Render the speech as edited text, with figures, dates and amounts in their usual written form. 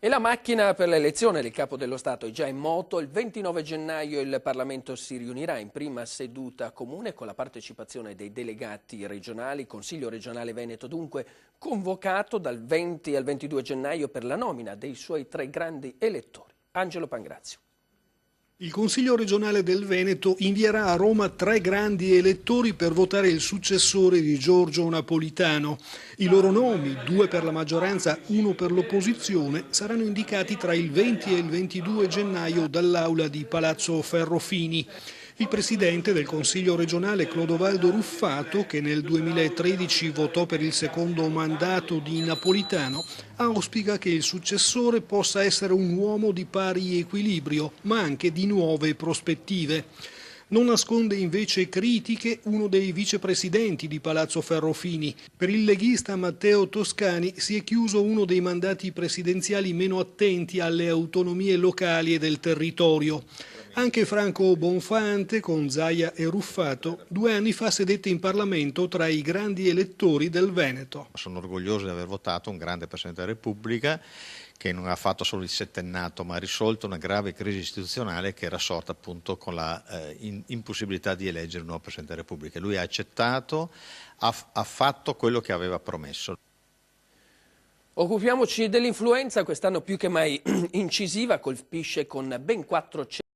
E la macchina per l'elezione del Capo dello Stato è già in moto. Il 29 gennaio il Parlamento si riunirà in prima seduta comune con la partecipazione dei delegati regionali. Consiglio regionale Veneto dunque convocato dal 20 al 22 gennaio per la nomina dei suoi 3 grandi elettori. Angelo Pangrazio. Il Consiglio regionale del Veneto invierà a Roma 3 grandi elettori per votare il successore di Giorgio Napolitano. I loro nomi, 2 per la maggioranza, 1 per l'opposizione, saranno indicati tra il 20 e il 22 gennaio dall'aula di Palazzo Ferrofini. Il presidente del Consiglio regionale Clodovaldo Ruffato, che nel 2013 votò per il secondo mandato di Napolitano, auspica che il successore possa essere un uomo di pari equilibrio, ma anche di nuove prospettive. Non nasconde invece critiche uno dei vicepresidenti di Palazzo Ferrofini. Per il leghista Matteo Toscani si è chiuso uno dei mandati presidenziali meno attenti alle autonomie locali e del territorio. Anche Franco Bonfante, con Zaia e Ruffato, 2 anni fa sedette in Parlamento tra i grandi elettori del Veneto. Sono orgoglioso di aver votato un grande Presidente della Repubblica che non ha fatto solo il settennato, ma ha risolto una grave crisi istituzionale che era sorta appunto con la impossibilità di eleggere un nuovo Presidente della Repubblica. Lui ha accettato, ha fatto quello che aveva promesso. Occupiamoci dell'influenza, quest'anno più che mai incisiva, colpisce con ben 400